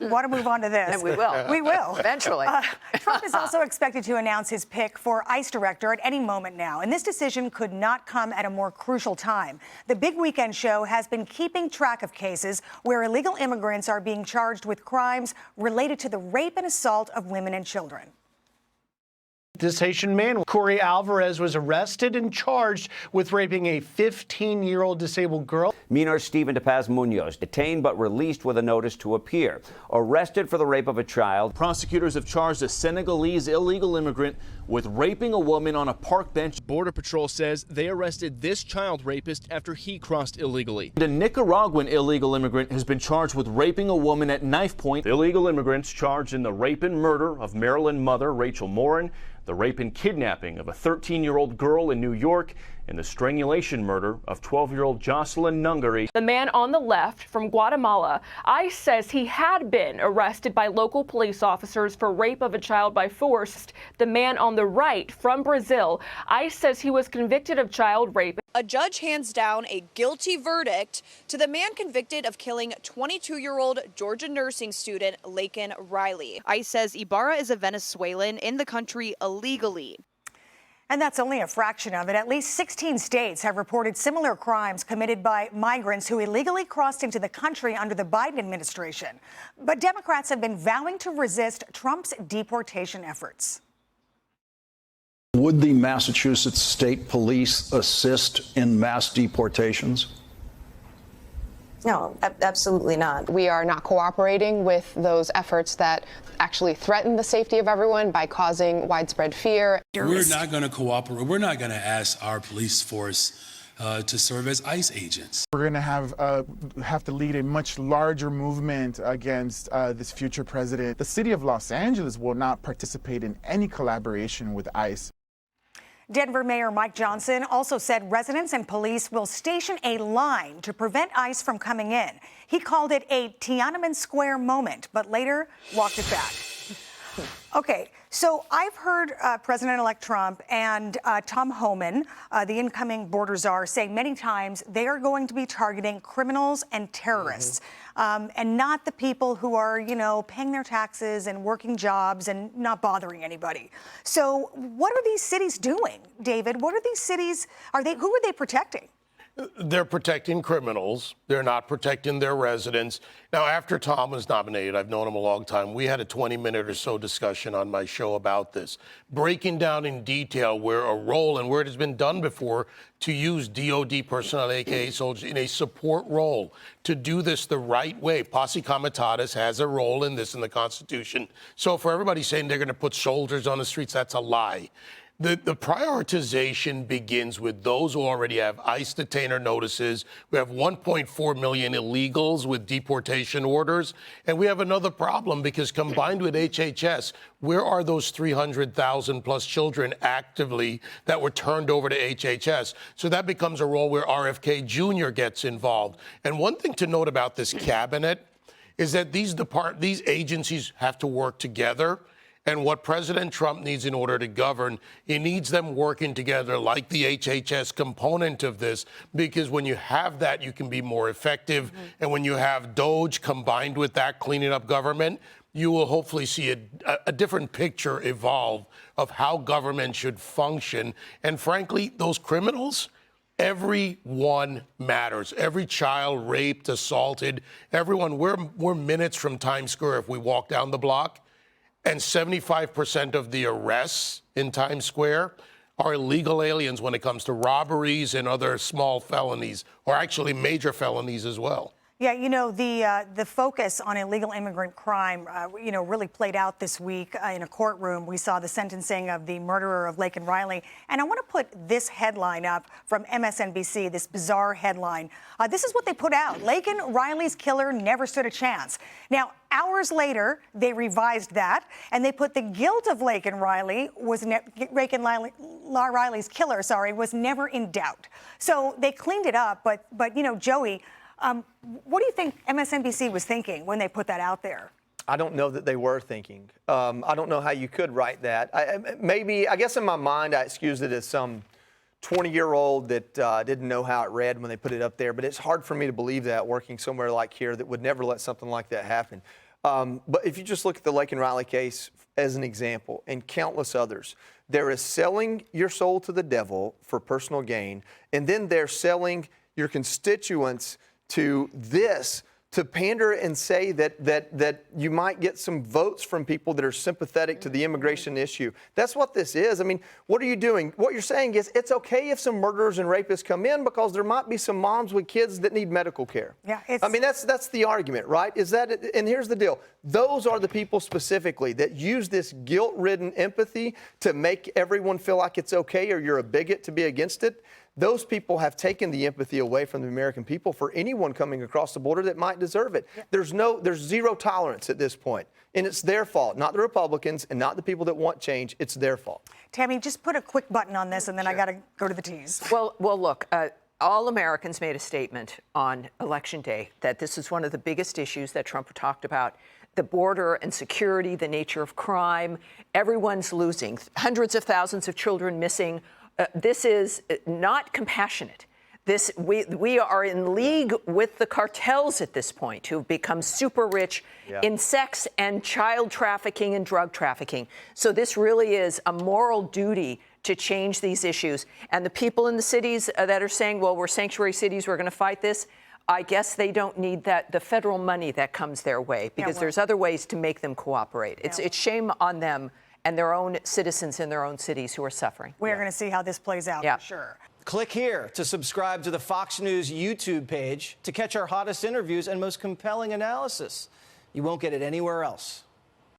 Want to move on to this? And we will. We will. Eventually. Trump is also expected to announce his pick for ICE director at any moment now, and this decision could not come at a more crucial time. The big weekend show has been keeping track of cases where illegal immigrants are being charged with crimes related to the rape and assault of women and children. This Haitian man, Corey Alvarez, was arrested and charged with raping a 15-year-old disabled girl. Minor Stephen DePaz Munoz, detained but released with a notice to appear. Arrested for the rape of a child. Prosecutors have charged a Senegalese illegal immigrant with raping a woman on a park bench. Border Patrol says they arrested this child rapist after he crossed illegally. The Nicaraguan illegal immigrant has been charged with raping a woman at knife point. Illegal immigrants charged in the rape and murder of Maryland mother Rachel Morin, the rape and kidnapping of a 13-year-old girl in New York, and the strangulation murder of 12-year-old Jocelyn Nungary. The man on the left from Guatemala, ICE says he had been arrested by local police officers for rape of a child by force. The man on the right from Brazil, ICE says he was convicted of child rape. A judge hands down a guilty verdict to the man convicted of killing 22-year-old Georgia nursing student Laken Riley. ICE says Ibarra is a Venezuelan in the country illegally. And that's only a fraction of it. At least 16 states have reported similar crimes committed by migrants who illegally crossed into the country under the Biden administration. But Democrats have been vowing to resist Trump's deportation efforts. Would the Massachusetts State Police assist in mass deportations? No, absolutely not. We are not cooperating with those efforts that actually threaten the safety of everyone by causing widespread fear. We're not going to cooperate. We're not going to ask our police force to serve as ICE agents. We're going to have to lead a much larger movement against this future president. The city of Los Angeles will not participate in any collaboration with ICE. Denver Mayor Mike Johnson also said residents and police will station a line to prevent ICE from coming in. He called it a Tiananmen Square moment, but later walked it back. Okay, so I've heard President-elect Trump and Tom Homan, the incoming border czar, say many times they are going to be targeting criminals and terrorists, and not the people who are, paying their taxes and working jobs and not bothering anybody. So what are these cities doing, David? What are these cities? Who are they protecting? They're protecting criminals. They're not protecting their residents. Now, after Tom was nominated, I've known him a long time, we had a 20-minute or so discussion on my show about this, breaking down in detail where a role and where it has been done before to use DOD personnel, aka soldiers, in a support role to do this the right way. Posse Comitatus has a role in this in the Constitution. So for everybody saying they're going to put soldiers on the streets, that's a lie. The prioritization begins with those who already have ICE detainer notices. We have 1.4 million illegals with deportation orders. And we have another problem because combined with HHS, where are those 300,000 plus children actively that were turned over to HHS? So that becomes a role where RFK Jr. gets involved. And one thing to note about this cabinet is that these agencies have to work together. And what President Trump needs in order to govern, he needs them working together like the HHS component of this, because when you have that, you can be more effective. And when you have DOGE combined with that, cleaning up government, you will hopefully see a different picture evolve of how government should function. And frankly, those criminals, everyone matters. Every child raped, assaulted, everyone. We're minutes from Times Square if we walk down the block. And 75% of the arrests in Times Square are illegal aliens when it comes to robberies and other small felonies, or actually major felonies as well. Yeah, the focus on illegal immigrant crime, really played out this week in a courtroom. We saw the sentencing of the murderer of Laken Riley. And I want to put this headline up from MSNBC, this bizarre headline. This is what they put out. Laken Riley's killer never stood a chance. Now, hours later, they revised that, and they put the guilt of Laken Riley's killer, was never in doubt. So they cleaned it up, but Joey, what do you think MSNBC was thinking when they put that out there? I don't know that they were thinking. I don't know how you could write that. I guess in my mind, I excused it as some 20-year-old that didn't know how it read when they put it up there. But it's hard for me to believe that working somewhere like here that would never let something like that happen. But if you just look at the Laken Riley case as an example, and countless others, there is selling your soul to the devil for personal gain, and then they're selling your constituents to this to pander and say that you might get some votes from people that are sympathetic to the immigration issue. That's what this is. I mean, what are you doing? What you're saying is it's okay if some murderers and rapists come in because there might be some moms with kids that need medical care. Yeah, I mean, that's the argument, right? Is that, and here's the deal. Those are the people specifically that use this guilt-ridden empathy to make everyone feel like it's okay or you're a bigot to be against it. Those people have taken the empathy away from the American people for anyone coming across the border that might deserve it. Yeah. There's zero tolerance at this point. And it's their fault, not the Republicans and not the people that want change. It's their fault. Tammy, just put a quick button on this and then I got to go to the teas. Well, look, all Americans made a statement on Election Day that this is one of the biggest issues that Trump talked about. The border and security, the nature of crime, everyone's losing. Hundreds of thousands of children missing. This is not compassionate. We are in league with the cartels at this point, who've become super rich in sex and child trafficking and drug trafficking. So this really is a moral duty to change these issues. And the people in the cities that are saying, well, we're sanctuary cities, we're going to fight this, I guess they don't need the federal money that comes their way, because there's other ways to make them cooperate. It's shame on them and their own citizens in their own cities who are suffering. We're going to see how this plays out, for sure. Click here to subscribe to the Fox News YouTube page to catch our hottest interviews and most compelling analysis. You won't get it anywhere else.